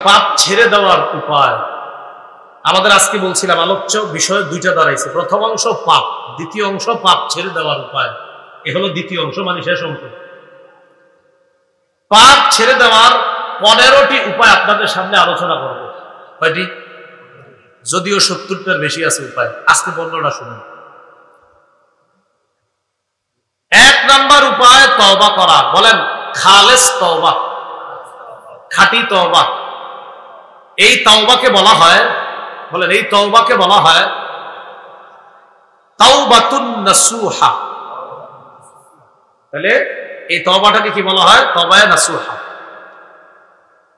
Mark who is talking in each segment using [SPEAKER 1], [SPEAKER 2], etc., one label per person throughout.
[SPEAKER 1] পাপ ছেড়ে দেওয়ার উপায় আমাদের আজকে বলছিলাম আলোচ্য বিষয় দুইটা দাঁড়াইছে। প্রথম অংশ পাপ, দ্বিতীয় অংশ পাপ ছেড়ে দেওয়ার উপায়। এ হলো দ্বিতীয় অংশ, মানে শেষ অংশ। পাপ ছেড়ে দেওয়ার 15টি উপায় আপনাদের সামনে আলোচনা করব। কয়টি? যদিও 70টার বেশি আছে উপায়, আজকে 15টা শুনুন। 1 নাম্বার উপায় তওবা করা। বলেন খালেস তওবা, খাঁটি তওবা। এই তওবাকে বলা হয়, বলেন এই তওবাকে বলা হয় তাওবাতুন নাসুহা। তাহলে এই তওবাটাকে কি বলা হয়? তওবায়ে নাসুহা।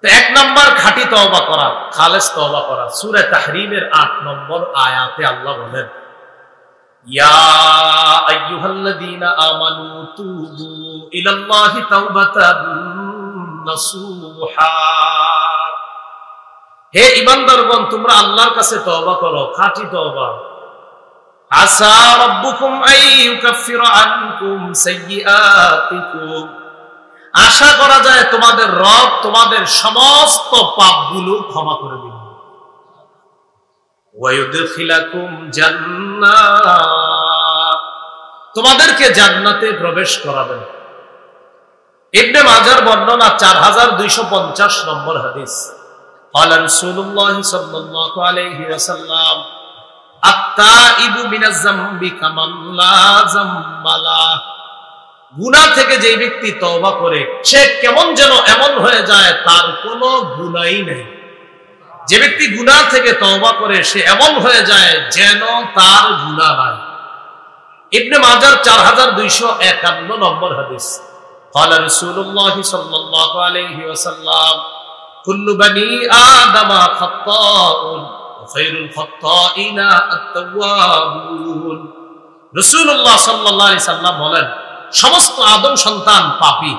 [SPEAKER 1] তো 1 নাম্বার খাঁটি তওবা করা, খালেস তওবা করা। সূরা তাহরীমের 8 নম্বর আয়াতে আল্লাহ বলেন, ইয়া আইয়ুহাল্লাযীনা আমানু তুবু ইলাল্লাহি তাওবাতান নাসুহা। হে ঈমানদারগণ, তোমরা আল্লাহর কাছে তওবা করো, খাঁটি তওবা। আসা রাব্বুকুম আইয়ুকাফিরা আনকুম সাইয়্যাতিকুম। আশা করা যায় তোমাদের রব তোমাদের সমস্ত পাপগুলো ক্ষমা করে দিবেন। ওয়া ইউদখিলাকুম জান্নাত, তোমাদেরকে জান্নাতে প্রবেশ করাবেন। ইবনে মাজার বর্ণনা 4250 নম্বর হাদিস। قال رسول الله صلى الله عليه وسلم التائب من الذنب كمن لا ذنب له। গুনাহ থেকে যে ব্যক্তি তওবা করে সে কেমন যেন এমন হয়ে যায় তার কোনো গুনাহই নেই। যে ব্যক্তি গুনাহ থেকে তওবা করে সে এমন হয়ে যায় যেন তার গুনাহ নাই। ইবনে মাজার 4251 নম্বর হাদিস। قال رسول الله صلى الله عليه وسلم কুল্লু বানি আদম খাত্তাউন ওয়া খায়রুল খাত্তাইনা আত-তাওয়াবুন। রাসূলুল্লাহ সাল্লাল্লাহু আলাইহি সাল্লাম বলেন, সমস্ত আদম সন্তান পাপী।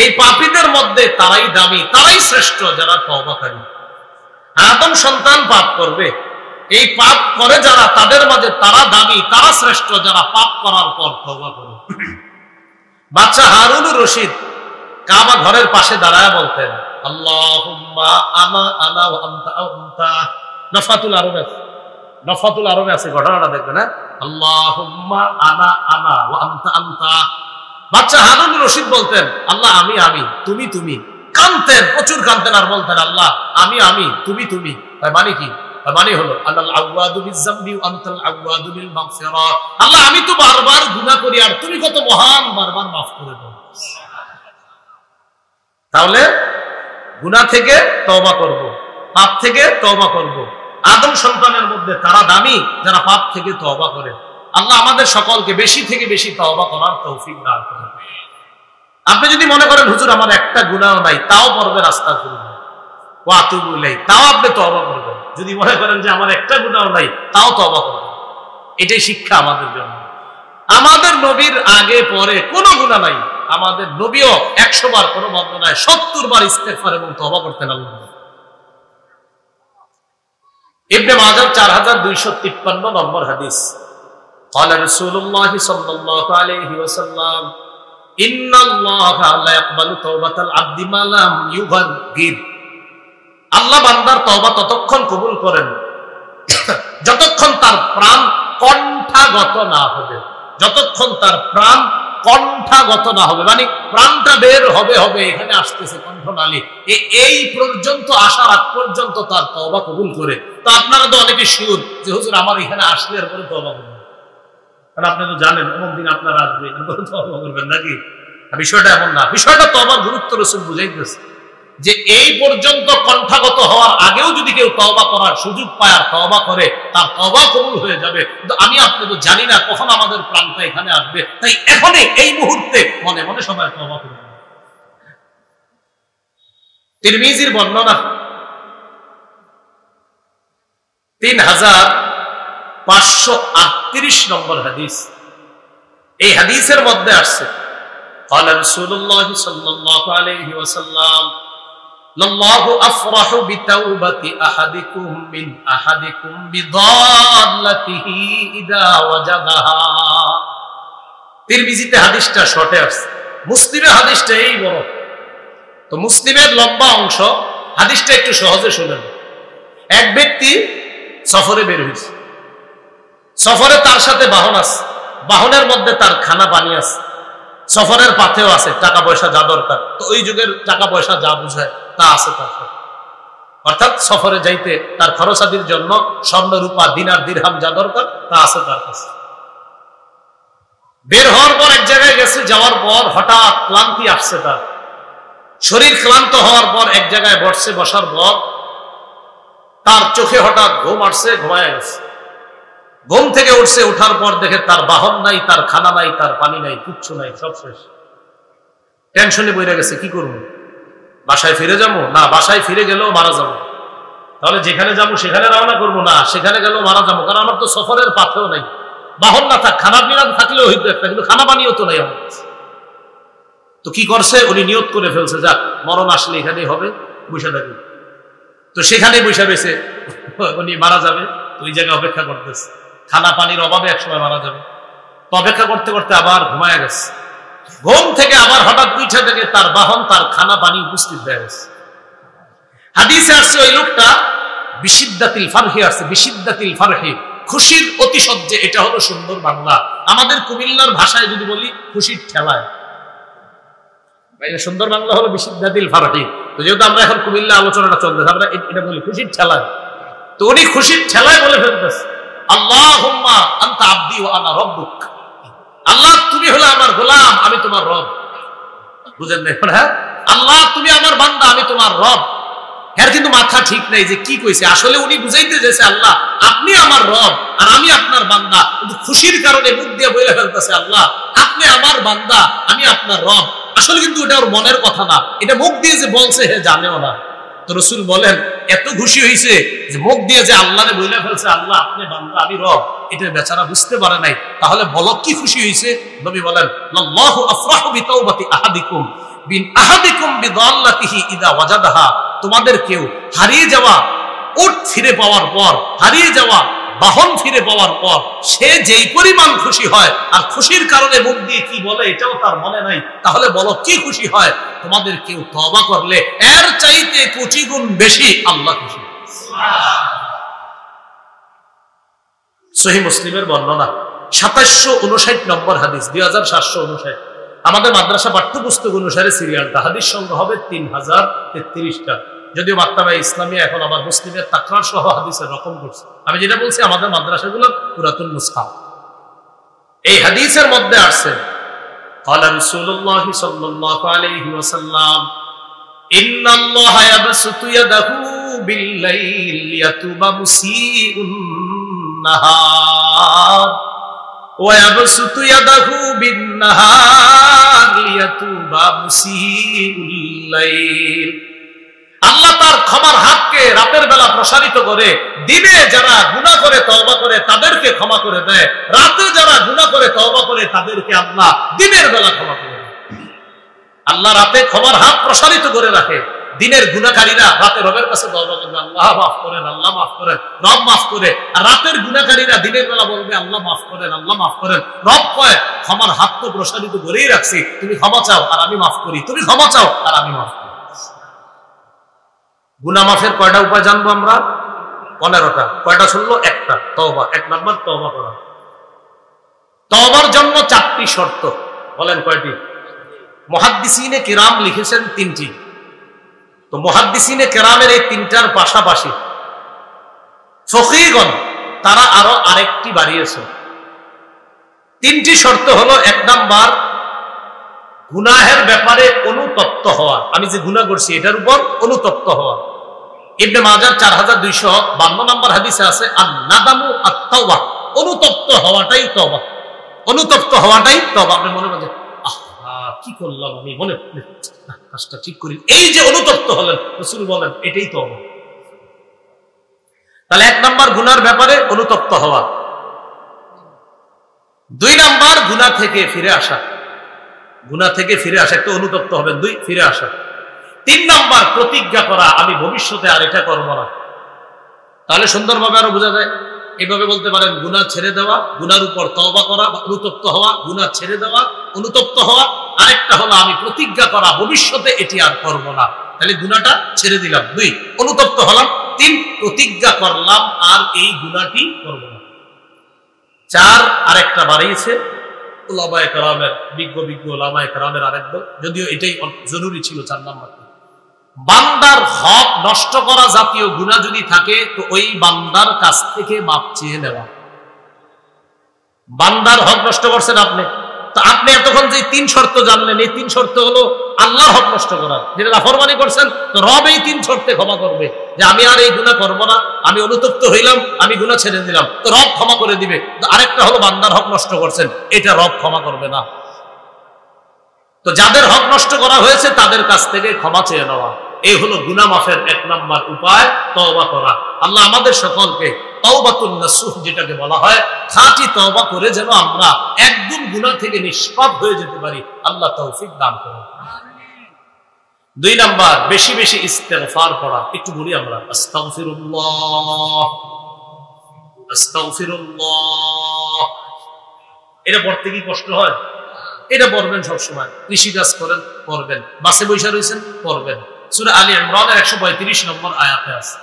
[SPEAKER 1] এই পাপীদের মধ্যে তারাই দামি, তারাই শ্রেষ্ঠ যারা তওবাকারী। আদম সন্তান পাপ করবে, এই পাপ করে যারা তাদের মাঝে তারা দামি, তারা শ্রেষ্ঠ যারা পাপ করার পর তওবা করে। বাদশা হারুনুর রশিদ কাবা ঘরের পাশে দাঁড়ায় বলতেন, আল্লাহুম্মা আনা আনা ওয়া আনতা আনতা। নফাতুল আরবে আছে ঘটনাটা দেখবেন, না? আল্লাহুম্মা আনা আনা ওয়া আনতা আনতা। বাদশা হারুন রশিদ বলতেন, আল্লাহ আমি আমি, তুমি তুমি। কাঁদতেন, প্রচুর কাঁদতেন, আর বলতেন আল্লাহ আমি আমি, তুমি তুমি। মানে কি? মানে হলো আল্লাহ আউয়াদু বিয-যামবি ওয়া আনতাল আউয়াদু বিল মাগফিরা। আল্লাহ আমি তো বারবার গুনাহ করি আর তুমি কত মহান, বারবার মাফ করে দাও। তাহলে গুনাহ থেকে তওবা করব, পাপ থেকে তওবা করব। আদম সন্তানের মধ্যে তারা দামি যারা পাপ থেকে তওবা করে। আল্লাহ আমাদের সকলকে বেশি থেকে বেশি তওবা করার তৌফিক দান করুন। আপনি যদি মনে করেন হুজুর আমার একটা গুনাহ নাই, তাও পড়বেন আস্তাগফিরুল্লাহ ওয়া আতুবু ইলাইহি, তাও আপনি তওবা করবেন। যদি মনে করেন যে আমার একটা গুনাহ নাই, তাও তওবা করবেন। এটাই শিক্ষা আমাদের জন্য। আমাদের নবীর আগে পরে কোনো গুনাহ নাই। আমাদের নবীও 100 বার কোনো বর্ণনায় 70 বার ইস্তেগফার এবং তওবা করতেন আল্লাহ। ইবনে মাজাহ 4253 নম্বর হাদিস। قال رسول الله صلى الله عليه وسلم ان الله لا يقبل توبة العبد ما لم يغرغر। আল্লাহ বান্দার তওবা ততক্ষণ কবুল করেন যতক্ষণ তার প্রাণ কণ্ঠাগত না হবে। যতক্ষণ তার প্রাণ কণ্ঠাগত না হবে, মানে প্রাণটা বের হবে হবে, এখানে আসতেছে কণ্ঠনালী, এই পর্যন্ত আসার আগ পর্যন্ত তার তওবা কবুল করে। তো আপনারা তো অনেকে শিওর যে হুজুর আমার এখানে আসলে এরপরে তওবা করবেন, কারণ আপনি তো জানেন অমুক দিন আপনারা আসবে, এরপরে তওবা করবেন নাকি? বিষয়টা এমন না। বিষয়টা তওবার গুরুত্ব রাসূল বুঝাইতেছে যে এই পর্যন্ত কণ্ঠাগত হওয়ার আগেও যদি কেউ তওবা করার সুযোগ পায় আর তওবা করে, তার তওবা কবুল হয়ে যাবে। কিন্তু আমি আপনি তো জানি না কখন আমাদের প্রাণটা এখানে আসবে, তাই এখনই এই মুহূর্তে মনে মনে সবাই তওবা করুন। তিরমিজির বর্ণনা 3538 নম্বর হাদিস। এই হাদিসের মধ্যে আসছে قال رسول الله صلى الله عليه وسلم لله أفرح بتوبة أحدكم من أحدكم بضالته إذا وجدها। তিরমিজিতে হাদিসটা শর্টে আসছে, মুসলিমে হাদিসটা এই বড়। তো মুসলিমের লম্বা অংশ হাদিসটা একটু সহজে শুনেন। এক ব্যক্তি সফরে বের হয়েছে, সফরে তার সাথে বাহন আছে, বাহনের মধ্যে তার খানা পানি আছে, সফরের পাথেও আছে, টাকা পয়সা যা দরকার, তো ওই যুগের টাকা পয়সা যা বুঝায় তা আছে তার সাথে। অর্থাৎ সফরে যাইতে তার খরচাদির জন্য স্বর্ণ রূপা দিনার দিরহাম যা দরকার তা আছে তার কাছে। বের হওয়ার পর এক জায়গায় গেছে, যাওয়ার পর হঠাৎ ক্লান্তি আসছে, তার শরীর ক্লান্ত হওয়ার পর এক জায়গায় বসছে, বসার পর তার চোখে হঠাৎ ঘুম আসছে, ঘুমায় গেছে। ঘুম থেকে উঠছে, উঠার পর দেখে তার বাহন নাই, তার খানা নাই, তার পানি নাই, কিচ্ছু নাই, সব শেষ। টেনশনে বইরা গেছে, কি করবো, বাসায় ফিরে যাবো না, বাসায় ফিরে গেলেও মারা যাবো, তাহলে যেখানে যাবো সেখানে রওনা করবো না, সেখানে গেলেও মারা যাবো, কারণ আমার তো সফরের পাথেও নাই, বাহন না থাক, খানা পিনা থাকলেও হইতো একটা, কিন্তু খানা পানিও তো নাই আমার কাছে। তো কি করছে, উনি নিয়ত করে ফেলছে, যাক মরণ আসলে এখানেই হবে, বসে থাকবে। তো সেখানে বসে রয়েছে, উনি মারা যাবে, ওই জায়গায় অপেক্ষা করতেছে, খানা পানির অভাবে একসময় মারা যাবে। তো অপেক্ষা করতে করতে আবার ঘুমায় গেছে। ঘুম থেকে আবার হঠাৎ উঠে থেকে তার বাহন, তার খানা পানি উপস্থিত হয়ে গেছে। হাদিসে আসছে ওই লোকটা বিশিদ্দাতিল ফারহি আসছে, বিশিদ্দাতিল ফারহি, খুশির অতিশয্যে। এটা হলো সুন্দর বাংলা। আমাদের কুমিল্লার ভাষায় যদি বলি, খুশির ঠেলায়। সুন্দর বাংলা হলো বিশিদ্দাতিল ফারহি। তো যেহেতু আমরা এখন কুমিল্লা আলোচনাটা চলতেছে, আমরা এটা বলি খুশির ঠেলায়। তো উনি খুশির ঠেলায় বলে ফেলতেছে, আল্লাহুম্মা আনতা আবদি ওয়া আনা রাব্বুক। আল্লাহ তুমি হলো আমার গোলাম, আমি তোমার রব। বুঝেন না? হ্যাঁ, আল্লাহ তুমি আমার বান্দা, আমি তোমার রব। এর কিন্তু মাথা ঠিক নাই যে কি কইছে। আসলে উনি বুঝাইতে চাইছে, আল্লাহ আপনি আমার রব আর আমি আপনার বান্দা, কিন্তু খুশির কারণে মুখ দিয়ে বলে ফেলতেছে, আল্লাহ আপনি আমার বান্দা, আমি আপনার রব। আসলে কিন্তু এটা ওর মনের কথা না, এটা মুখ দিয়ে যে বলছে হে জানেও না। তো রাসূল বলেন, এত খুশি হয়েছে যে মুখ দিয়ে যে আল্লাহরে বলে ফেলছে, আল্লাহ আপনি বান্দা, আমি রব, এটা বেচারা বুঝতে পারে নাই। তাহলে বলো কি খুশি হয়েছে? নবী বলেন, আল্লাহু আফরাহু বিতাওবাতি আহাদিকুম বিন আহাদিকুম বিদাল্লাতিহি ইযা ওয়াজাদাহা। তোমাদের কেউ হারিয়ে যাওয়া উট ফিরে পাওয়ার পর, হারিয়ে যাওয়া বাহন ফিরে পাওয়ার পর সে যেই পরিমাণ খুশি হয়, আর খুশির কারণে মুখ দিয়ে কি বলে এটাও তার মনে নাই, তাহলে বলো কি খুশি হয়? তোমাদের কেউ তওবা করলে এর চাইতে কোটি গুণ বেশি আল্লাহ খুশি। সহিহ মুসলিমের বর্ণনা 2759 নম্বর হাদিস, 2759। আমাদের মাদ্রাসা পাঠ্যপুস্তক অনুসারে সিরিয়ালটা, হাদিস সংখ্যা হবে 3033টা। যদিও মাক্তাবা ইসলামিয়া এখন আবার মুসলিমের তাকরার সহ হাদিসের রকম করছে। আমি যেটা বলছি আমাদের মাদ্রাসাগুলো পুরাতন নুসখা। এই হাদিসের মধ্যে আসছে, قال رسول الله صلى الله عليه وسلم ان الله يبسط يده بالليل ليتوب مسيء النهار ويبسط يده بالنهار ليتوب مسيء الليل। আল্লাহ তার ক্ষমার হাতকে রাতের বেলা প্রসারিত করে, দিনে যারা গুনাহ করে তওবা করে তাদেরকে ক্ষমা করে দেয়, রাতে যারা গুনাহ করে তওবা করে তাদেরকে আল্লাহ দিনের বেলা ক্ষমা করে দেয়। আল্লাহ রাতে ক্ষমার হাত প্রসারিত করে রাখে, দিনের গুনাহকারীরা রাতে রবের কাছে তওবা করবে, আল্লাহ মাফ করেন, আল্লাহ মাফ করেন, রব মাফ করে। আর রাতের গুনাহকারীরা দিনের বেলা বলবে, আল্লাহ মাফ করেন, আল্লাহ মাফ করেন। রব কয়, ক্ষমার হাত তো প্রসারিত করেই রাখছি, তুমি ক্ষমা চাও আর আমি মাফ করি, তুমি ক্ষমা চাও আর আমি মাফ করি। গুনাহ মাফের কয়টা উপায় জানবো আমরা? 15টা। কয়টা শুনলো? একটা, তওবা। 1 নাম্বার তওবা করা। তওবার জন্য 4টি শর্ত। বলেন কয়টি? মুহাদ্দিসিনে কিরাম লিখেছেন 3টি। তো মুহাদ্দিসিনে কিরামের এই 3টার পাশাপাশি ফকিহগণ তারা আরো আরেকটি বাড়িয়েছেন। 3টি শর্ত হলো, 1 নাম্বার গুনাহের ব্যাপারে অনুতপ্ত হওয়া, আমি যে গুনাহ করছি এটার উপর অনুতপ্ত হওয়া। ইবনে মাজাহ 4252 নম্বর হাদিসে আছে, আন-নাদামু আত-তাওবা, অনুতপ্ত হওয়াটাই তওবা, অনুতপ্ত হওয়াটাই তওবা। আপনি মনে মনে কি করলাম আমি, মনে কাজটা ঠিক করি, এই যে অনুতপ্ত হলেন, রাসূল বলেন এটাই তওবা। তাহলে 1 নাম্বার গুনাহর ব্যাপারে অনুতপ্ত হওয়া। 2 নাম্বার গুনাহ থেকে ফিরে আসা, গুনাহ থেকে ফিরে আসা, একটা অনুতপ্ত হবেন, 2 ফিরে আসা। 3 নাম্বার প্রতিজ্ঞা করা, আমি ভবিষ্যতে আর এটা করব না। তাহলে সুন্দরভাবে আরো বোঝা যায়। এইভাবে বলতে পারেন, গুনাহ ছেড়ে দেওয়া, গুনার উপর তওবা করা, অনুতপ্ত হওয়া, গুনাহ ছেড়ে দেওয়া, অনুতপ্ত হওয়া। আরেকটা হলো আমি প্রতিজ্ঞা করা, ভবিষ্যতে এটি আর করব না। তাহলে গুনাহটা ছেড়ে দিলাম। 2 অনুতপ্ত হলাম। 3 প্রতিজ্ঞা করলাম আর এই গুনাহটি করব না। 4 আরেকটা বাড়িয়েছে উলামায়ে কেরামের, বিজ্ঞ উলামায়ে কেরামের আরেকটা, যদিও এটাই জরুরি ছিল 4 নাম্বার। বান্দার হক নষ্ট করা জাতীয় গুনাহ যদি থাকে তো ওই বান্দার কাছ থেকে মাপ চেয়ে নেওয়া। বান্দার হক নষ্ট করছেন আপনি, তো আপনি এতক্ষণ যে 3 শর্ত জানলেন, এই 3 শর্ত হলো আল্লাহর হক নষ্ট করার, যেটা নাফরমানি করছেন তো রব এই 3 শর্তে ক্ষমা করবে, যে আমি আর এই গুনাহ করব না, আমি অনুতপ্ত হইলাম, আমি গুনাহ ছেড়ে দিলাম, তো রব ক্ষমা করে দিবে। তো আরেকটা হলো বান্দার হক নষ্ট করছেন, এটা রব ক্ষমা করবে না। তো যাদের হক নষ্ট করা হয়েছে তাদের কাছ থেকে ক্ষমা চেয়ে নেওয়া, এই হলো গুনাহ মাফের 1 নাম্বার উপায়, তওবা করা। আল্লাহ আমাদের সকলকে তাওবাতুন নাসুহ যেটাকে বলা হয়, খাঁটি তওবা করে যেন আমরা একদম গুনাহ থেকে নিষ্পাপ হয়ে যেতে পারি, আল্লাহ তৌফিক দান করুন। 2 নাম্বার বেশি বেশি ইস্তেগফার পড়া। একটু বলি আমরা আস্তাগফিরুল্লাহ আস্তাগফিরুল্লাহ। এটা পড়তে কি কষ্ট হয়? এটা পড়বেন সব সময়। কৃষি কাজ করেন পড়বেন, বাসে বসে রয়েছেন পড়বেন। সূরা আলী ইমরানের 135 নম্বর আয়াতে আছে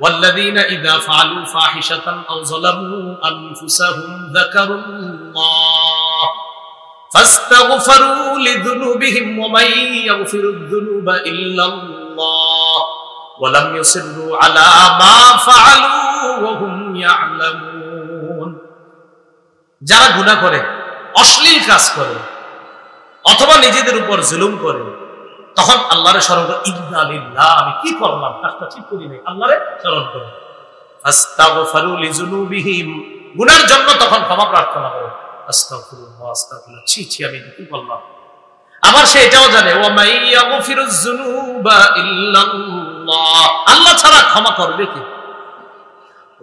[SPEAKER 1] ওয়াল্লাযীনা ইযা ফাআলু ফাহিশাতান আও যালামু আনফুসাহুম যাকারুল্লাহ ফাস্তাগফারু লিযুনুবিহিম ওয়া মান ইয়াগফিরুয যুনুবা ইল্লাল্লাহ ওয়া লাম ইউসিররু আলা মা ফাআলু ওয়া হুম ইয়ালামুন। যারা গুনাহ করে, অশ্লীল কাজ করে অথবা নিজেদের উপর জুলুম করে, তখন আল্লাহরে স্মরণ করে, ইন্না লিল্লাহ, আমি কি করলাম, কাজটা ঠিক করি নাই, আল্লাহরে স্মরণ করে। ফাস্তাগফারু লিযুনুবিহিম, গুনার জন্য তখন ক্ষমা প্রার্থনা করে, আস্তাগফিরুল্লাহ আস্তাগফিরুল্লাহ, ছি ছি আমি কি করলাম। আবার সে এটাও জানে ওয়া মান ইয়াগফিরুয যুনুবা ইল্লাল্লাহ, আল্লাহ ছাড়া ক্ষমা করবে কে।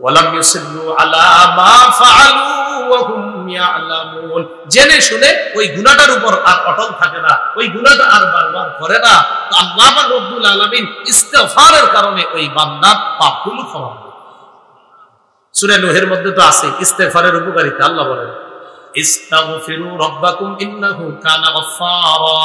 [SPEAKER 1] ওয়া লাম ইউসিররু আলা মা ফাআলু ওয়া হুম ইয়ালামুন, জেনে শুনে ওই গুনাহটার উপর আর অটল থাকে না, ওই গুনাহটা আর বারবার করে না। তো আল্লাহ রাব্বুল আলামিন ইস্তিগফারের কারণে ওই বান্দার পাপগুলো ক্ষমা করে। সূরা নূহের মধ্যে তো আছে ইস্তিগফারের উপকারিতা। আল্লাহ বলেন ইস্তাগফিরু রাব্বাকুম ইন্নাহু কানা গাফফারা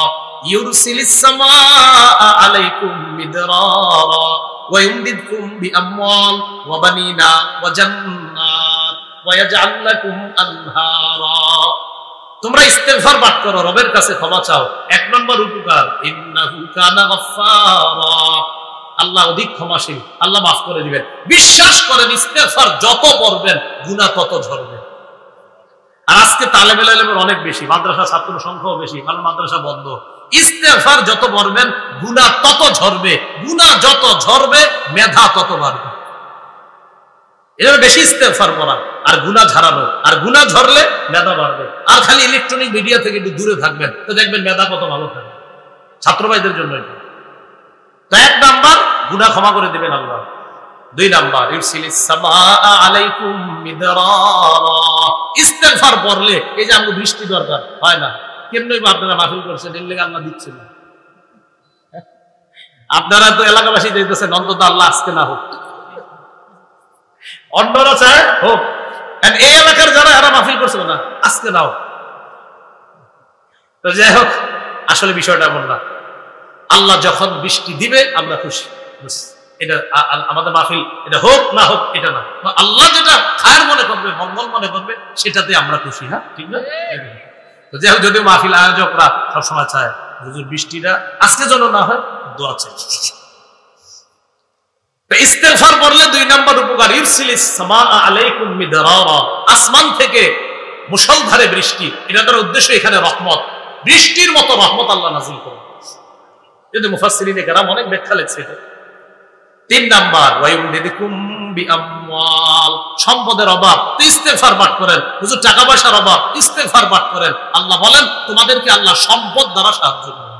[SPEAKER 1] ইউরসিলিস সামাআ আলাইকুম মিদরারা ওয়া ইউমদিদকুম বিআমওয়াল ওয়া বানিনা ওয়া জান্নাত ওয়া ইয়াজআল লাকুম আনহারা। তোমরা ইস্তিগফার পাঠ করো, রবের কাছে ক্ষমা চাও। 1 নম্বর উপকার, ইন্নাহু কানা গাফফারা, আল্লাহ অধিক ক্ষমাশীল, আল্লাহ মাফ করে দিবেন। বিশ্বাস করেন ইস্তিগফার যত পড়বেন গুনাহ তত ঝরবে। আর আজকে তালেবে ইলমের অনেক বেশি, মাদ্রাসা ছাত্র সংখ্যাও বেশি, কারণ মাদ্রাসা বন্ধ। ইস্তিগফার যত পড়বেন গুনাহ তত ঝরবে, গুনাহ যত ঝরবে মেধা তত বাড়বে। এর বেশি ইস্তিগফার পড়া আর গুনাহ ঝরানো, আর গুনাহ ঝরলে মেধা বাড়বে। আর খালি ইলেকট্রনিক মিডিয়া থেকে একটু দূরে থাকবেন, তো দেখবেন মেধা কত ভালো থাকবে। ছাত্র ভাইদের জন্য এটা। তো 1 নাম্বার গুনাহ ক্ষমা করে দিবেন আল্লাহ। 2 নাম্বার ইউরসিলিস সামাআ আলাইকুম মিদরারা, ইস্তিগফার পড়লে এই যে আমাদের বৃষ্টি দরকার হয় না, কেমনে আপনারা মাহফিল করছেন, এর লাগি আল্লাহ দিচ্ছেন। আপনারা তো এলাকাবাসী চাইতেছেন অন্তত আল্লাহ আজকে না হোক, অন্যরা চায় হোক। এই এলাকার যারা এরা মাহফিল করছে না, আজকে নাও। তো যাই হোক, আসলে বিষয়টা এমন না। আল্লাহ যখন বৃষ্টি দিবে আমরা খুশি, এটা আমাদের মাহফিল, এটা হোক না হোক এটা না, আল্লাহ যেটা খায়ের মনে করবে, মঙ্গল মনে করবে, সেটাতে আমরা খুশি। হ্যাঁ, ঠিক না? তো যাই হোক, যদিও মাহফিল আয়োজকরা সবসময় চায় হুজুর বৃষ্টিটা আজকে যেন না হয়, দোয়া চাই। ইস্তিগফার পড়লে 2 নম্বর উপকার, ইরসিলিস সামাআ আলাইকুম মিদরারা, আসমান থেকে মুষলধারে বৃষ্টি। এটার উদ্দেশ্য এখানে রহমত, বৃষ্টির মতো রহমত আল্লাহ নাযিল করেন। যদি মুফাসসিরিনে কেরাম অনেক ব্যাখ্যা লিখছে এটা। 3 নাম্বার ওয়া ইউমদিদকুম বিআমওয়াল, সম্পদের অভাব তো ইস্তিগফার পাঠ করেন। হুজুর টাকা পয়সার অভাব, ইস্তিগফার পাঠ করেন। আল্লাহ বলেন তোমাদেরকে আল্লাহ সম্পদ দ্বারা সাহায্য করেন।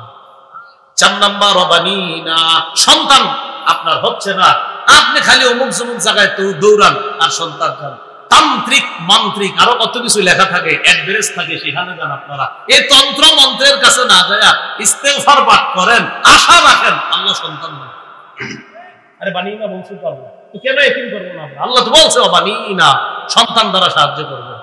[SPEAKER 1] 4 নাম্বার ওয়া বানিনা, সন্তান আপনার হচ্ছে না, আপনি খালি অমুক জমুক জায়গায় তো দৌড়ান আর সন্তান চান। তান্ত্রিক মান্ত্রিক আরো কত কিছু লেখা থাকে, অ্যাড্রেস থাকে, সেখানে যান আপনারা। এই তন্ত্র মন্ত্রের কাছে না যায় ইস্তিগফার পাঠ করেন, আশা রাখেন আল্লাহ সন্তান দেন। আরে বানিনা বলছি তো আল্লাহ, তো কেন এতিম করবো না আমরা? আল্লাহ তো বলছে ও বানিনা, সন্তান দ্বারা সাহায্য করবে।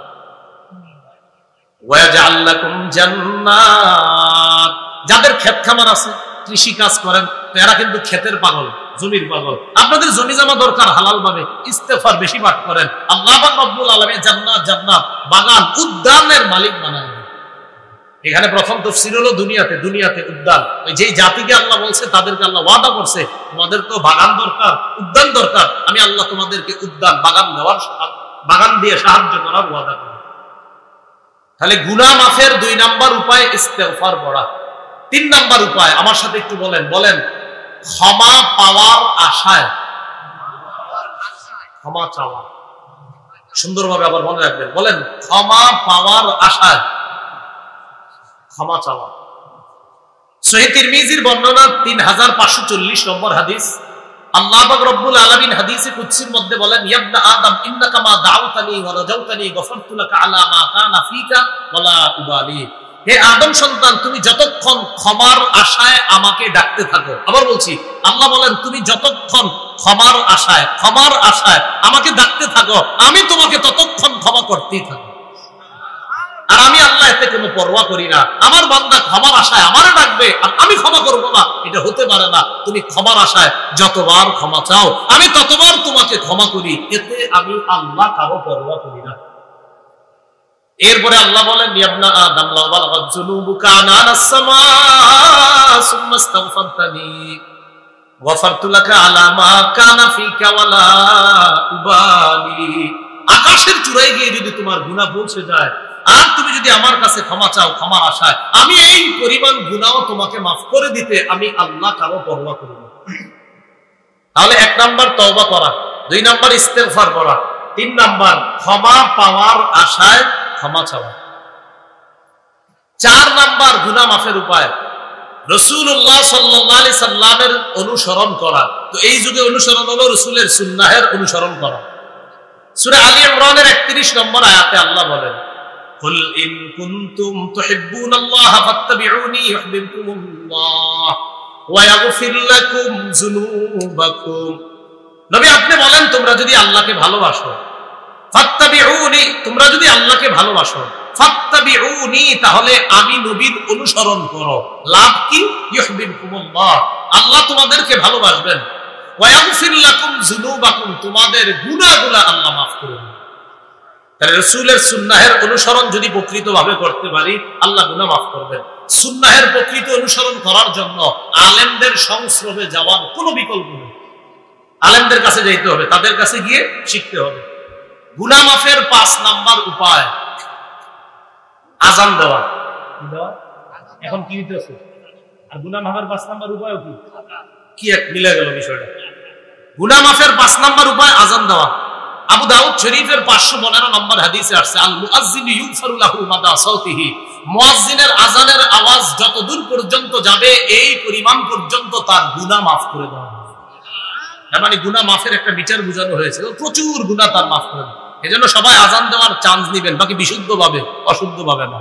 [SPEAKER 1] ওয়া জাআল লাকুম জান্নাত, যাদের ক্ষেত খামার আছে, কৃষি কাজ করেন, তো এরা কিন্তু ক্ষেতের পাগল, জমির পাগল। আপনাদের জমি জমা দরকার হালাল ভাবে, ইস্তেগফার বেশি পাঠ করেন, আল্লাহ পাক রব্বুল আলামিন জান্নাত বাগান উদ্যানের মালিক বানায়। এখানে প্রথম তাফসীর হলো দুনিয়াতে উদ্যান। ওই যেই জাতিকে আল্লাহ বলছে তাদেরকে আল্লাহ ওয়াদা করছে, তোমাদের তো বাগান দরকার, উদ্যান দরকার, আমি আল্লাহ তোমাদেরকে উদ্যান বাগান দিয়ে সাহায্য করার ওয়াদা করি। তাহলে গুনাহ মাফের 2 নাম্বার উপায় ইস্তেগফার পড়া। 3 নাম্বার উপায় আমার সাথে একটু বলেন ক্ষমা পাওয়ার আশায় ক্ষমা চাওয়া। সুন্দরভাবে আবার মনে রাখবেন, বলেন ক্ষমা পাওয়ার আশায় ক্ষমা চাওয়া। সহিহ তিরমিজির বর্ণনা 3540 নম্বর হাদিস। আল্লাহ পাক রব্বুল আলামিন হাদিসে কুদসির মধ্যে বলেন, ইয়া আদম ইন্নাকা মা দাউতানি ওয়া রাজাউতানি গফারতু লাকা আলা মা কানা ফিকা ওয়ালা উবালি। হে আদম সন্তান, তুমি যতক্ষণ ক্ষমার আশায় আমাকে ডাকতে থাকো। আবার বলছি, আল্লাহ বলেন তুমি যতক্ষণ ক্ষমার আশায় আমাকে ডাকতে থাকো, আমি তোমাকে ততক্ষণ ক্ষমা করতেই থাকো। আর আমি আল্লাহ এতে কোনো পরোয়া করি না। আমার বান্দা ক্ষমার আশায় আমারে ডাকবে আর আমি ক্ষমা করব না, এটা হতে পারে না। তুমি ক্ষমার আশায় যতবার ক্ষমা চাও আমি ততবার তোমাকে ক্ষমা করি, এতে আমি আল্লাহ কারো পরোয়া করি না। এরপরে আল্লাহ বলেন, ইয়া আদম লাউ বালাগাত যুনুবুকা আনানাস সামা সুম্মা ইস্তাগফারতানি গফারতু লাকা আলা মা কানা ফিকা ওয়ালা উবালি। আকাশের চূড়ায় গিয়ে যদি তোমার গুনাহ পৌঁছে যায় আর তুমি যদি আমার কাছে ক্ষমা চাও ক্ষমার আশায়, আমি এই পরিমাণ গুনাহ তোমাকে মাফ করে দিতে আমি আল্লাহ কারো পরোয়া করি না। তাহলে 1 নাম্বার তওবা করা, 2 নাম্বার ইস্তেগফার করা, 3 নাম্বার ক্ষমা পাওয়ার আশায় ক্ষমা চাওয়া। 4 নাম্বার গুনাহ মাফের উপায় রাসূলুল্লাহ সাল্লাল্লাহু আলাইহি সাল্লামের অনুসরণ করা। তো এই যুগে অনুসরণ হলো রাসূলের সুন্নাহের অনুসরণ করা। সূরা আলী ইমরানের 31 নম্বর আয়াতে আল্লাহ বলেন, কুল ইন কুনতুম তুহিব্বুনাল্লাহা ফাত্তাবিউনি ইউহিব্বুকুমুল্লাহ ওয়া ইয়াগফির লাকুম যুনুবাকুম। নবী আপনি বলেন, তোমরা যদি আল্লাহকে ভালোবাসো, ফাত্তাবিউনি, তোমরা যদি আল্লাহকে ভালোবাসো, ফাত্তাবিউনি, তাহলে আমি নবীর অনুসরণ করো। লাভ কি? ইউহিব্বুকুমুল্লাহ, আল্লাহ তোমাদেরকে ভালোবাসবেন। ওয়া ইয়াগফির লাকুম যুনুবাকুম, তোমাদের গুনাহগুলো আল্লাহ মাফ করে দিবেন। তাহলে রাসূলের সুন্নাহের অনুসরণ যদি প্রকৃতভাবে করতে পারি আল্লাহ গুনাহ মাফ করবেন। সুন্নাহের প্রকৃত অনুসরণ করার জন্য আলেমদের সংস্রবে যাওয়ার কোনো বিকল্প নেই। আলেমদের কাছে যাইতে হবে, তাদের কাছে গিয়ে শিখতে হবে। গুনাহ মাফের 5 নাম্বার উপায় আযান দেওয়া। এখন কি হইতেছে? আর গুনাহ মাফের 5 নাম্বার উপায় কি এক মিলে গেল বিষয়টা। গুনাহ মাফের 5 নাম্বার উপায় আযান দেওয়া। আবু দাউদ শরীফের 515 নম্বর হাদিসে আসছে, আল মুআজ্জিনু ইউগফারু লাহু মাদা সাউতিহি, মুয়াজ্জিনের আযানের আওয়াজ যত দূর পর্যন্ত যাবে এই পরিমাণ পর্যন্ত তার গুনাহ মাফ করে দেওয়া হবে। তার মানে গুনাহ মাফের একটা বিচার বোঝানো হয়েছে, প্রচুর গুনাহ তার মাফ করে দেবে। এজন্য সবাই আযান দেওয়ার চান্স নেবেন, বাকি বিশুদ্ধভাবে, অশুদ্ধভাবে না।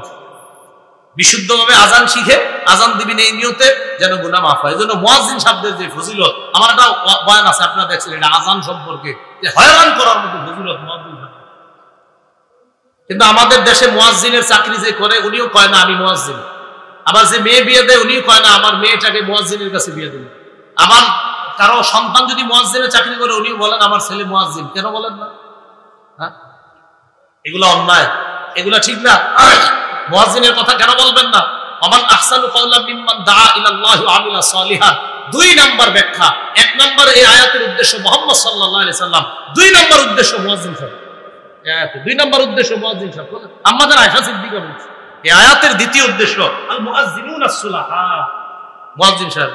[SPEAKER 1] বিশুদ্ধভাবে আযান শিখে আযান দিবেন এই নিয়তে যেন গুনাহ মাফ হয়। এজন্য মুয়াজ্জিন শব্দের যে ফজিলত, আমার একটা বয়ান আছে আপনারা দেখছেন, এটা আযান সম্পর্কে যে হয়রান করার মতো ফজিলত মুয়াজ্জিন। কিন্তু আমাদের দেশে মুয়াজ্জিনের চাকরি যে করে উনিও কয় না আমি মুয়াজ্জিন, আবার যে মেয়ে বিয়ে দেয় উনিও কয় না আমার মেয়েটাকে মুয়াজ্জিনের কাছে বিয়ে দেব। আবার কারো সন্তান যদি মুয়াজ্জিনের চাকরি করে উনিও বলেন আমার ছেলে মুয়াজ্জিন, কেন বলেন না? হ্যাঁ, এগুলো অন্যায়, এগুলো ঠিক না। মুয়াজ্জিনের কথা কেন বলবেন না? আমান আহসানু কাওলাম মিম্মান দাআ ইলাল্লাহি ওয়া আমিলা সালিহান। 2 নাম্বার ব্যাখ্যা। 1 নাম্বার এই আয়াতের উদ্দেশ্য মুহাম্মদ সাল্লাল্লাহু আলাইহি সাল্লাম, 2 নাম্বার উদ্দেশ্য মুয়াজ্জিন সাহেব। এই আয়াতে 2 নাম্বার উদ্দেশ্য মুয়াজ্জিন সাহেব। আমাদের আয়েশা সিদ্দিকা বলেছে এই আয়াতের দ্বিতীয় উদ্দেশ্য আল মুআজ্জিনুনা সুলাহা, মুয়াজ্জিন সাহেব।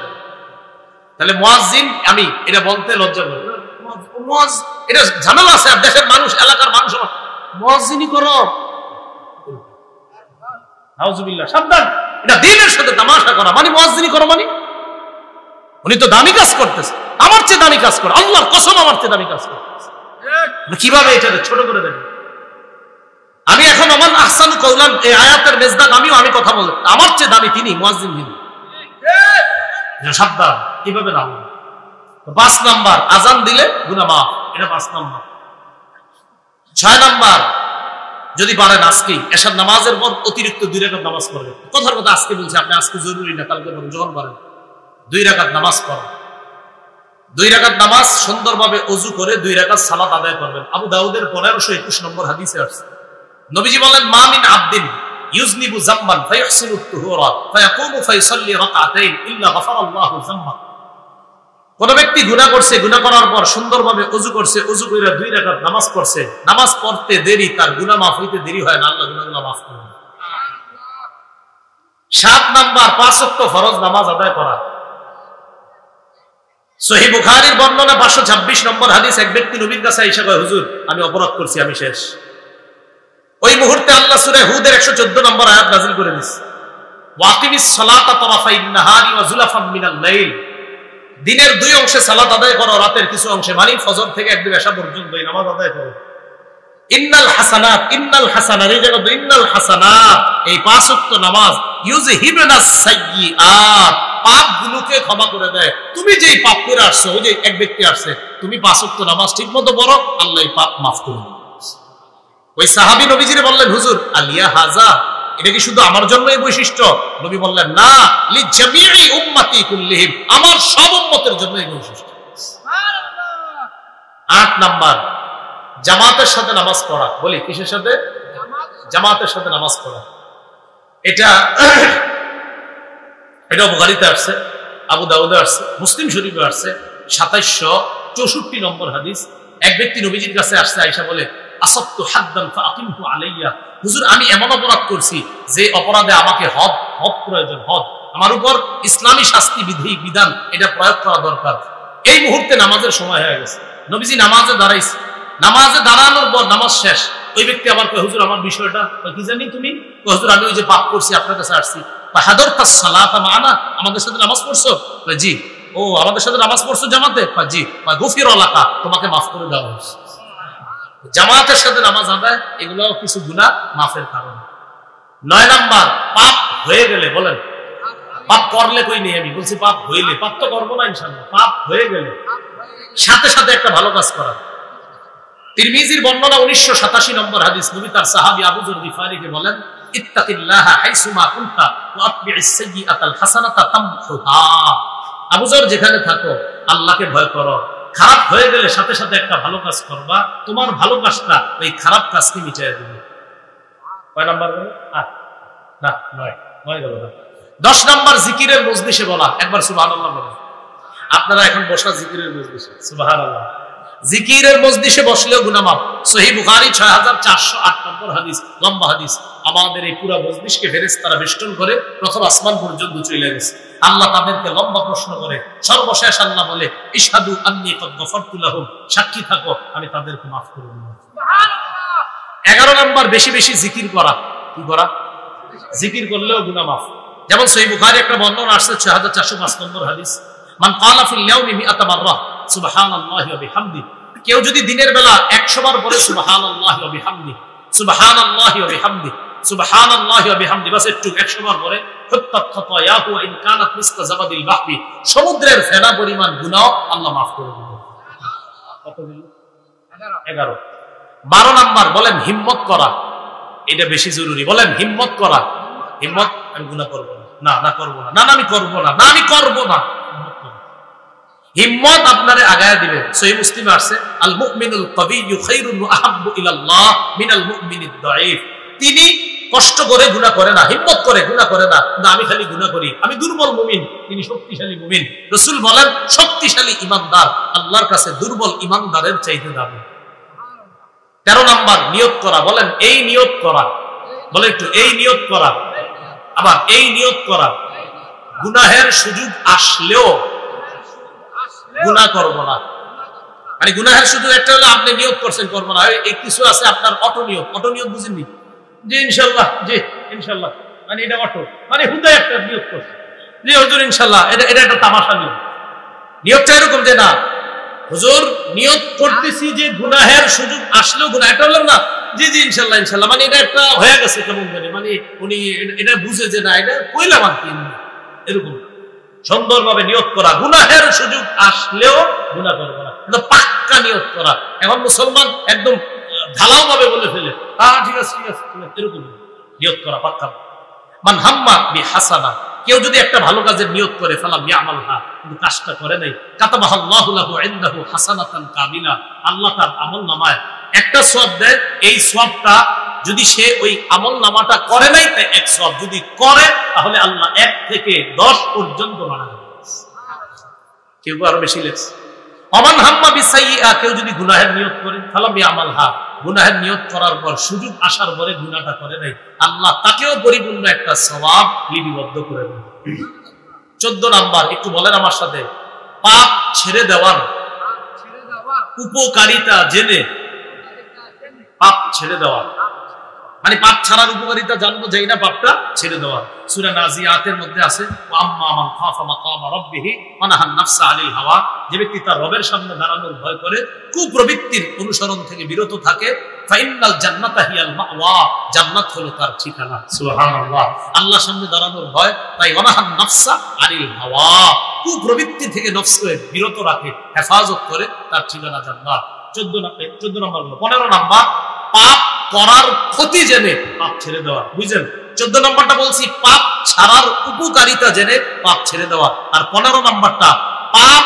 [SPEAKER 1] তাহলে মুয়াজ্জিন আমি এটা বলতে লজ্জা করি, এটা ঝামেলা আছে। দেশের মানুষ, এলাকার মানুষ মুয়াজ্জিনই করো, নাউজুবিল্লাহ, সাবধান। এটা দ্বীনের সাথে তামাশা করা মানে মুয়াজ্জিনই করো মানে উনি তো দামি কাজ করতেছে, আমার চেয়ে দামি কাজ করে, আল্লাহর কসম আমার চেয়ে দামি কাজ করতেছে। কিভাবে এটা ছোট করে দেন? আমি এখন আমান আহসানু কাওলান এই আয়াতের মেজদাক আমি কথা বলি, আমার চেয়ে দামি তিনি, মুয়াজ্জিন তিনি। সাবধান, কিভাবে না। 5 নাম্বার আযান দিলে গুনাহ মাফ, এটা 5 নাম্বার। 6 নাম্বার যদি পারেন আজকে এশার নামাজের পর অতিরিক্ত 2 রাকাত নামাজ পড়বেন। কথার কথা আজকে বলছি, আপনি আজকে জরুরি না, কালকে পড়ুন যখন পারেন। 2 রাকাত নামাজ পড়া, 2 রাকাত নামাজ সুন্দরভাবে ওযু করে 2 রাকাত সালাত আদায় করবেন। আবু দাউদের 1521 নম্বর হাদিসে আছে, নবীজি বলেন, মা মিন আবদিন ইউজনিবু যামবান ফায়ুহসিনু তুহুরা ফায়াকুমু ফায়ুসাল্লি রাকাতাইন ইল্লা গাফারাল্লাহু যামবা। কোন ব্যক্তি গুনাহ করছে, গুনাহ করার পর সুন্দরভাবে ওযু করছে, ওযু কইরা 2 রাকাত নামাজ পড়ছে, নামাজ পড়তে দেরি, তার গুনাহ মাফ হইতে দেরি হয় না, আল্লাহ গুনাহগুলো মাফ করেন। 7 নাম্বার 5 ওয়াক্ত ফরজ নামাজ আদায় করা। সহিহ বুখারীর বর্ণনা 526 নম্বর হাদিস, এক ব্যক্তি নবীর কাছে আইসা কয়, হুজুর আমি অপরাধ করছি, আমি শেষ। ওই মুহূর্তে আল্লাহ সূরা হুদের 114 নম্বর আয়াত নাযিল করে দিয়েছে, ওয়াকিমিস সালাতা তারাফাইন নাহারি ওয়া যুলাফাম মিনাল লাইল। দিনের 2 অংশে সালাত আদায় করো, রাতের কিছু অংশে, মানে ফজর থেকে একদম এশা পর্যন্ত এই নামাজ আদায় করো। ইন্নাল হাসানাত, ইন্নাল হাসানাত, এই জায়গা ইন্নাল হাসানাত, এই 5 ওয়াক্ত নামাজ ইউযহিবুনাস সাইয়্যাত, পাপগুলোকে ক্ষমা করে দেয়। তুমি যেই পাপ করে আসছো, ওই যে এক ব্যক্তি আসছে, তুমি 5 ওয়াক্ত নামাজ ঠিকমতো পড়ো, আল্লাহ এই পাপ মাফ করে দেবে। ওই সাহাবী নবীজিরে বললেন, হুজুর আলিয়া হাজা, এটা কি শুধু আমার জন্য এই বৈশিষ্ট্য? নবী বললেন, না, লি জামিই উম্মতি কুল্লিহিম, আমার সব উম্মতের জন্য এই বৈশিষ্ট্য। সুবহানাল্লাহ। 8 নাম্বার জামাতের সাথে নামাজ পড়া। বলি কিসের সাথে? জামাতের সাথে নামাজ পড়া। এটা বুখারীতে আসছে, আবু দাউদে আসছে, মুসলিম শরীফে আসছে, 2764 নম্বর হাদিস। এক ব্যক্তি নবীজির কাছে আসছে, আয়েশা বলে, আসবতু হাদ্দান ফাআকিমহু আলাইয়া, হুজুর আমি এমন অপরাধ করছি যে অপরাধে আমাকে হদ প্রয়োজন, হদ আমার উপর ইসলামী শাস্তি বিধি বিধান এটা প্রয়োগ করা দরকার। এই মুহূর্তে নামাজের সময় হয়ে গেছে, নবীজি নামাজে দাঁড়াইছে, নামাজে দাঁড়ানোর পর নামাজ শেষ। ওই ব্যক্তি আবার কয়, হুজুর আমার বিষয়টা কি জানি তুমি? হুজুর আমি ওই যে পাপ করছি, আপনার কাছে আসছি। হাদরতাস সালাতা মা'ানা, আমাদের সাথে নামাজ পড়ছো? জি। ও আমাদের সাথে নামাজ পড়ছো জামাতে? জি। গুফিরা লাকা, তোমাকে মাফ করে দেওয়া হয়েছে। জামাতের সাথে নামাজ আদায়, এগুলো কিছু গুনাহ মাফের কারণ। 9 নাম্বার পাপ হয়ে গেলে, বলেন পাপ করলে কই নেই, আমি বলছি পাপ হইলে, পাপ তো করবো না ইনশাআল্লাহ, পাপ হয়ে গেলে সাথে সাথে একটা ভালো কাজ করা। তিরমিজির বর্ণনা 1987 নম্বর হাদিস, নবী তার সাহাবী আবু যর গিফারীকে বলেন, ইত্তাকিল্লাহা হাইসুমা কুনতা ওয়া আতবি'is সাইয়্যাতাল হাসানাতা তামহুহা। আবু যর যেখানে থাকো আল্লাহকে ভয় করো, খারাপ হয়ে গেলে সাথে সাথে একটা ভালো কাজ করবা, তোমার ভালো কাজটা ওই খারাপ কাজকে মিটিয়ে দিবে। কয় নাম্বার গেল? না 9 গেল না। 10 নাম্বার জিকিরের মজলিসে বলা, একবার সুবহানাল্লাহ বলেন। আপনারা এখন বসা জিকিরের মজলিসে, সুবহানাল্লাহ। জিকিরের মজলিসে বসলেও গুনাহ মাফ। সহিহ বুখারী 6408 নম্বর হাদিস, লম্বা হাদিস। আমাদের এই পুরো মজলিসকে ফেরেশতারা বেষ্টন করে প্রথম আসমান পর্যন্ত চলে গেছে। আল্লাহ তাদেরকে লম্বা প্রশ্ন করে, সর্বশেষ আল্লাহ বলে, ইশহাদু আন্নী ক্বাদ গফারতু লাহুম, সাক্ষী থাকো আমি তাদেরকে মাফ করে দিলাম। সুবহানাল্লাহ। 11 নাম্বার বেশি বেশি জিকির করা। কি করা? জিকির করলেও গুনাহ মাফ। যেমন সহিহ বুখারী একটা বর্ণনা আসছে 6405 নম্বর হাদিস, মান ক্বালা ফিল ইয়াউমি 100 মাররা সুবহানাল্লাহি ওয়া বিহামদিহি, কেউ যদি দিনের বেলা 100 বার বলে সুবহানাল্লাহি ওয়া বিহামদিহি, সুবহানাল্লাহি ওয়া বিহামদিহি, সুবহানাল্লাহি ওয়া বিহামদিহি, বাস একটু 100 বার বলে, হুত্তাত খাতায়াহু ওয়া ইন কানাত মিসলা জাবাদিল বাহরি, সমুদ্রের ফেনা পরিমাণ গুনাহ আল্লাহ মাফ করে দিবেন। কত দিল? 11। 12 নাম্বার বলেন হিম্মত করা, এটা বেশি জরুরি। বলেন হিম্মত করা। হিম্মত, আমি গুনাহ করব না, না করব না, না আমি করব না, না আমি করব না। হিম্মত আপনারে আগায় দিবে। সহিহ মুসলিমে আছে, আল মুমিনুল কবিয়্যু খায়রুন ওয়া আহাব্বু ইলাল্লাহ মিনাল মুমিনিদ দাঈফ। তিনি কষ্ট করে গুনাহ করে না, হিম্মত করে গুনাহ করে না, না আমি খালি গুনাহ করি, আমি দুর্বল মুমিন, তিনি শক্তিশালী মুমিন। রাসূল বলেন, শক্তিশালী ঈমানদার আল্লাহর কাছে দুর্বল ঈমানদারের চাইতে দামি। 13 নাম্বার নিয়ত করা। বলেন এই নিয়ত করা। বলে একটু এই নিয়ত করা। আবার এই নিয়ত করা, গুনাহের সুযোগ আসলেও গুনাহ করব না। মানে গুনাহের সুযোগ একটা হলো আপনি নিয়ত করছেন করব না, এই কিছু আছে আপনার অটো নিয়ত। অটো নিয়ত বুঝেননি? জি ইনশাআল্লাহ, জি ইনশাআল্লাহ, মানে এটা অটো, মানে হুদায় একটা নিয়ত করছে, জি হুজুর ইনশাআল্লাহ, এটা একটা তামাশা নিয়ত। নিয়তটা এরকম যে না হুজুর নিয়ত করতেছি যে গুনাহের সুযোগ আসলেও গুনাহ, এটা হলো না জি জি ইনশাআল্লাহ ইনশাআল্লাহ, মানে এটা একটা হয়ে গেছে কেমন জানি, মানে উনি এটা বুঝে যে না এটা কইলাম আর কি, এরকম সুন্দরভাবে নিয়ত করা। গুনাহের সুযোগ আসলেও গুনাহ করব না, কিন্তু পাক্কা নিয়ত করা। এখন মুসলমান একদম ঢালাও ভাবে বলে ফেলে, ঠিক আছে ঠিক আছে, এরকম নিয়ত করা পাক্কা। মান হাম্মা বিহাসানা কেউ যদি একটা ভালো কাজের নিয়ত করে ফালাম ইয়ামালহা, কিন্তু কাজটা করে নাই, কাতাবাহাল্লাহু লাহু ইনদাহু হাসানাতান কামিলা, আল্লাহ তার আমলনামায় একটা সওয়াব দেয়। এই সওয়াবটা যদি সে ওই আমলনামাটা করে নাই তাই এক সওয়াব, যদি করে তাহলে আল্লাহ 1 থেকে 10 পর্যন্ত বাড়ায়। কেউ আরো বেশি লেখছে। অমান হাম্মা বিসাইয়্যা, কেউ যদি গুনাহের নিয়ত করে ফালাম ইয়ামালহা, গুনাহের নিয়ত করার পর সুযোগ আসার পরে গুনাহটা করে নাই, আল্লাহ তাকেও পরিপূর্ণ একটা সওয়াব লিপিবদ্ধ করে দেন। 14 নাম্বার, একটু বলেন আমার সাথে, পাপ ছেড়ে দেওয়ার উপকারিতা জেনে পাপ ছেড়ে দেওয়া, মানে পাপ ছাড়ার উপকারিতা জানবো, যাই না পাপটা ছেড়ে দেওয়া। সূরা নাজিয়াতের মধ্যে আছে, আম্মা মান খাফা মাকামা রাব্বিহি ওয়া নাহান নাফসা আনিল হাওয়া, যে ব্যক্তি তার রবের সামনে দাঁড়ানোর ভয় করে, কুপ্রবৃত্তির অনুসরণ থেকে বিরত থাকে, ফাইনাল জান্নাতা হিয়াল মাওয়া, জান্নাত হলো তার ঠিকানা। সুবহানাল্লাহ, আল্লাহর সামনে দাঁড়ানোর ভয়, তাই ওয়া নাহান নাফসা আনিল হাওয়া, কুপ্রবৃত্তি থেকে নফসকে বিরত রাখে, হেফাজত করে, তার ঠিকানা জান্নাত। 14 নম্বর। 15 নাম্বার, পাপ করার ক্ষতি জেনে পাপ ছেড়ে দেওয়া। বুঝলেন? 14 নম্বরটা বলছি পাপ ছাড়ার উপকারিতা জেনে পাপ ছেড়ে দেওয়া, আর 15 নম্বরটা পাপ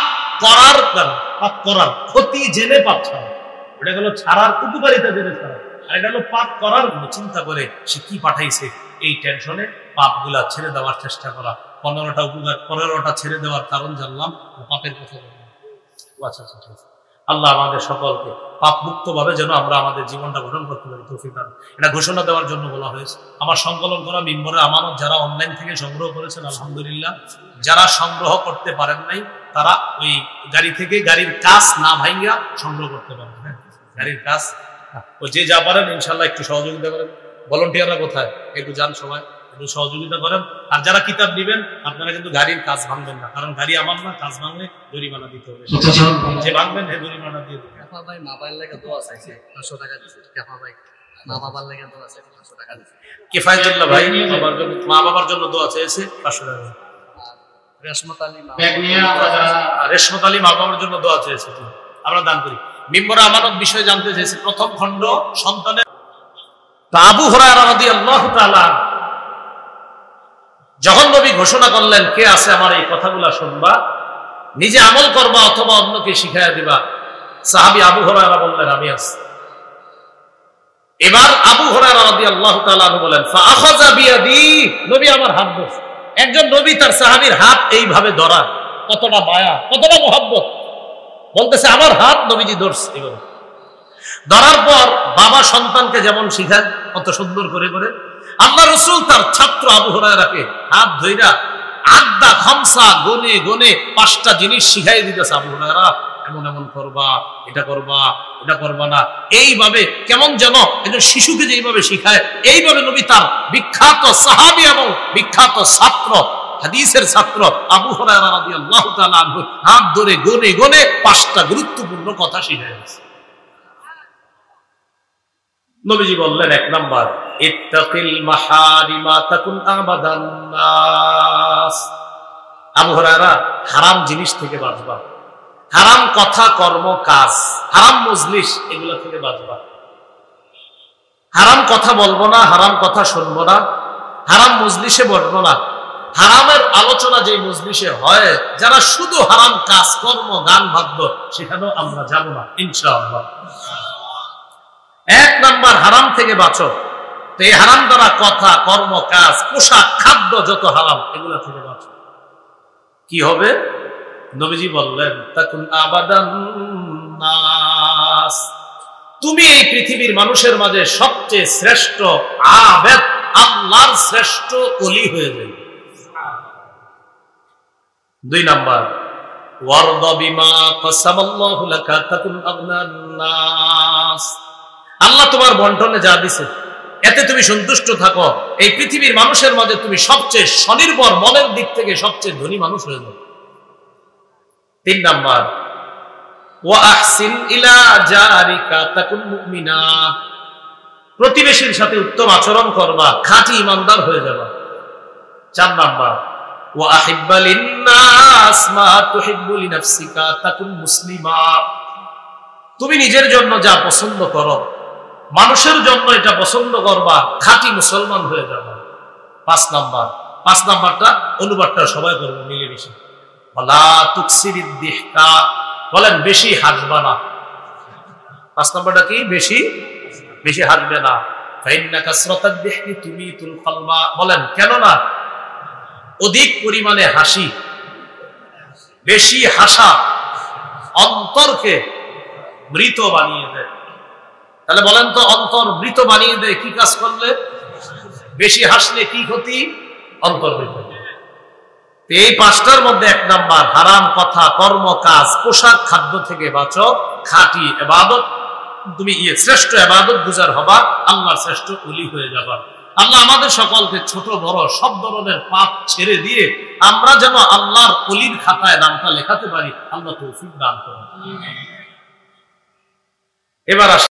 [SPEAKER 1] করার ক্ষতি জেনে পাপ ছাড়া। এটা গেল ছাড়ার উপকারিতা জেনে ছাড়া, আর এটা হলো পাপ করার চিন্তা করে সে কি পাঠাইছে এই টেনশনে পাপগুলা ছেড়ে দেওয়ার চেষ্টা করা। 15টা উপকার, 15টা ছেড়ে দেওয়ার কারণ জানলাম, পাপের কথা বললাম। আচ্ছা আচ্ছা, ঠিক আছে। আল্লাহ আমাদের সকলকে পাপ মুক্ত ভাবে যেন আমরা আমাদের জীবনটা গঠন করতে পারি তৌফিক দান। এটা ঘোষণা দেওয়ার জন্য বলা হয়েছে। আমার সংকলন করা মিম্বরে আমানত যারা অনলাইন থেকে সংগ্রহ করেছেন আলহামদুলিল্লাহ, যারা সংগ্রহ করতে পারেন নাই তারা ওই গাড়ি থেকে গাড়ির কাজ না ভাঙ্গা সংগ্রহ করতে পারেন। হ্যাঁ, গাড়ির কাজ ওই যে যা পারেন ইনশাল্লাহ একটু সহযোগিতা করেন। ভলান্টিয়াররা কোথায়? একটু যান সবাই, একটু সহযোগিতা করেন। আর যারা কিতাব দিবেন আপনারা কিন্তু গাড়ির কাজ ভাঙবেন না, কারণ গাড়ি আমার না, কাজ ভাঙলে জরিমানা দিতে হবে। যে ভাঙবেন সে জরিমানা দিয়ে দেবে।
[SPEAKER 2] ভাই মা বাবার লেগে দোয়া চাইছে, 500 টাকা দিয়েছে। ভাই মা বাবার লেগে দোয়া চাইছে, 500 টাকা দিয়েছে।
[SPEAKER 1] কিফায়াতুল্লাহ ভাই মা বাবার জন্য দোয়া চেয়েছে, 500 টাকা।
[SPEAKER 2] রেশমত
[SPEAKER 1] আলী মা বাবার জন্য দোয়া চেয়েছে, আমরা দান করি। মিম্বরে আমানত বিষয়ে জানতে চেয়েছে, প্রথম খণ্ড সন্তানের। আবু হুরায়রা রাদিয়াল্লাহু তাআলা যখন নবী ঘোষণা করলেন কে আছে আমার এই কথাগুলা শুনবা, নিজে আমল করবা অথবা অন্যকে শিখাইয়া দিবা, সাহাবী আবু হুরায়রা বললেন আমি আছি। এবার আবু হুরায়রা রাদিয়াল্লাহু তাআলা বলেন ফাআখাযা বিয়াদি, নবী আমার হাত ধরছে। একজন নবী তার সাহাবীর হাত এইভাবে ধরা, কতটা মায়া, কতটা মহব্বত। বলতেছে আমার হাত নবীজি ধরছে। এভাবে ধরার পর বাবা সন্তানকে যেমন শিখায় কত সুন্দর করে করে, আল্লাহ রাসূল তার ছাত্র আবু হুরায়রাকে হাত ধইরা আদা খামসা গনে গনে 5টা জিনিস শিখাই দিতেছে। আবু হুরায়রা এমন এমন করবা, এটা করবা, এটা করবা না, এইভাবে কেমন যেন একজন শিশুকে যেইভাবে শিখায় এইভাবে নবী তার বিখ্যাত সাহাবী এবং বিখ্যাত ছাত্র, হাদিসের ছাত্র আবু হুরায়রা রাদিয়াল্লাহু তাআলা আনহু হাত ধরে গনে গনে 5টা গুরুত্বপূর্ণ কথা শিখাইছে। নবীজি বললেন 1 নাম্বার, ইত্তাকিল মাহারিমা তাকুন আবাদান নাস। আবু হুরায়রা হারাম জিনিস থেকে বাঁচবা, হারাম কথা কর্ম কাজ, হারাম মজলিস এগুলা থেকে বাঁচবা। হারাম কথা বলবো না, হারাম কথা শুনবো না, হারাম মজলিসে বসবো না। হারামের আলোচনা যে মজলিসে হয়, যারা শুধু হারাম কাজ কর্ম গান বাদ্য, সেখানেও আমরা যাব না ইনশাআল্লাহ। 1 নাম্বার হারাম থেকে বাঁচো। তো এই হারাম দ্বারা কথা কর্ম কাজ পোশাক খাদ্য যত হারাম এগুলা থেকে বাঁচো। কি হবে? নবীজি বললেন তাকুন আবাদান নাস, তুমি এই পৃথিবীর মানুষের মাঝে সবচেয়ে শ্রেষ্ঠ আবেদ, আল্লাহর শ্রেষ্ঠ ওলি হয়ে যাবে। 2 নাম্বার, ওয়ারদা বিমা কাসামাল্লাহু লাকা তাকুন আগনান নাস, আল্লাহ তোমার বন্টনে যা দিছে এতে তুমি সন্তুষ্ট থাকো, এই পৃথিবীর মানুষের মাঝে তুমি সবচেয়ে স্বনির্ভর, মনের দিক থেকে সবচেয়ে ধনী মানুষ হয়ে যাবে। 3 নাম্বার, ওয়া আহসিন ইলা জারিকা তাকুন মুমিনা, প্রতিবেশীর সাথে উত্তম আচরণ করবা, খাঁটি ইমানদার হয়ে যাবা। 4 নাম্বার, ওয়া আহিব্বা লিন-নাস মা তুহিব্বু লিনাফসিকা তাকুন মুসলিমা, তুমি নিজের জন্য যা পছন্দ করো মানুষের জন্য এটা পছন্দ করবা, খাঁটি মুসলমান হয়ে যাবা। 5 নাম্বার, 5 নাম্বারটা অনুবাদটা সবাই করবো মিলেমিশে। ওয়ালা তুকসিরিদ দিহকা, বলেন বেশি হাসবা না। 5 নাম্বারটা কি? বেশি বেশি হাসবে না। ফাইন্না কাসরাতাদ দিহকি তুমিতুল কলবা, বলেন কেন না? অধিক পরিমাণে হাসি, বেশি হাসা অন্তরকে মৃত বানিয়ে দেয়। তাহলে বলেন তো, অন্তর মৃত বানিয়ে দেয় কি কাজ করলে? বেশি হাসলে কি ক্ষতি? অন্তর মৃত। এই 5টার মধ্যে 1 নাম্বার, হারাম কথা, কর্ম, কাজ, পোশাক, খাদ্য থেকে বাঁচো। খাঁটি ইবাদত, তুমি শ্রেষ্ঠ ইবাদত গুজার হবা, আল্লাহর শ্রেষ্ঠ ওলি হয়ে যাবা। আল্লাহ আমাদের সকলকে ছোট বড় সব ধরনের পাপ ছেড়ে দিয়ে আমরা যেন আল্লাহর ওলির খাতায় নামটা লেখাতে পারি, আল্লাহ তৌফিক দান করুন। এবার